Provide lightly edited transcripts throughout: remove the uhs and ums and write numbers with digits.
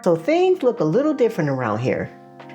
So things look a little different around here.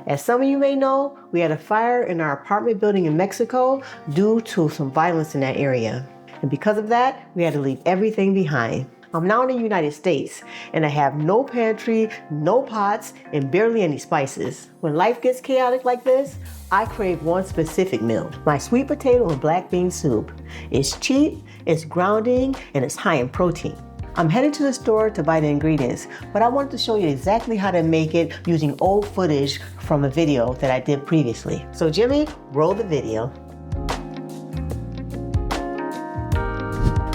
As some of you may know, we had a fire in our apartment building in Mexico due to some violence in that area. And because of that, we had to leave everything behind. I'm now in the United States, and I have no pantry, no pots, and barely any spices. When life gets chaotic like this, I crave one specific meal, my sweet potato and black bean soup. It's cheap, it's grounding, and it's high in protein. I'm headed to the store to buy the ingredients, but I wanted to show you exactly how to make it using old footage from a video that I did previously. So Jimmy, roll the video.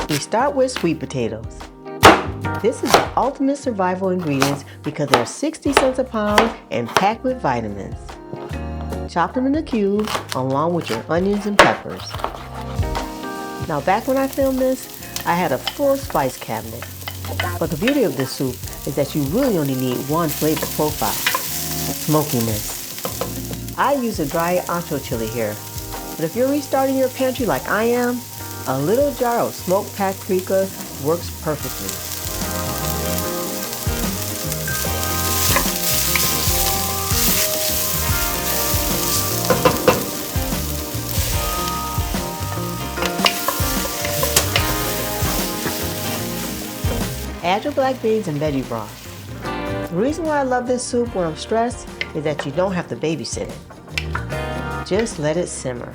We start with sweet potatoes. This is the ultimate survival ingredients because they're 60 cents a pound and packed with vitamins. Chop them into cubes along with your onions and peppers. Now back when I filmed this, I had a full spice cabinet. But the beauty of this soup is that you really only need one flavor profile, smokiness. I use a dry ancho chili here, but if you're restarting your pantry like I am, a little jar of smoked paprika works perfectly. Add your black beans and veggie broth. The reason why I love this soup when I'm stressed is that you don't have to babysit it. Just let it simmer.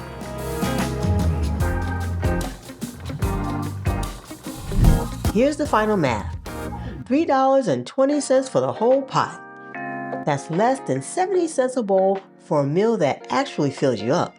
Here's the final math. $3.20 for the whole pot. That's less than 70 cents a bowl for a meal that actually fills you up.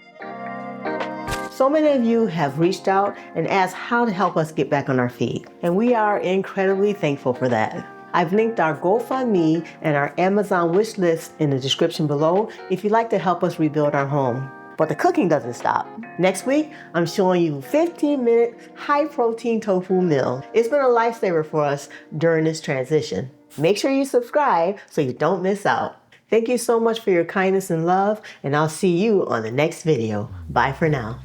So many of you have reached out and asked how to help us get back on our feet, and we are incredibly thankful for that. I've linked our GoFundMe and our Amazon wish list in the description below if you'd like to help us rebuild our home. But the cooking doesn't stop. Next week, I'm showing you a 15-minute high-protein tofu meal. It's been a lifesaver for us during this transition. Make sure you subscribe so you don't miss out. Thank you so much for your kindness and love, and I'll see you on the next video. Bye for now.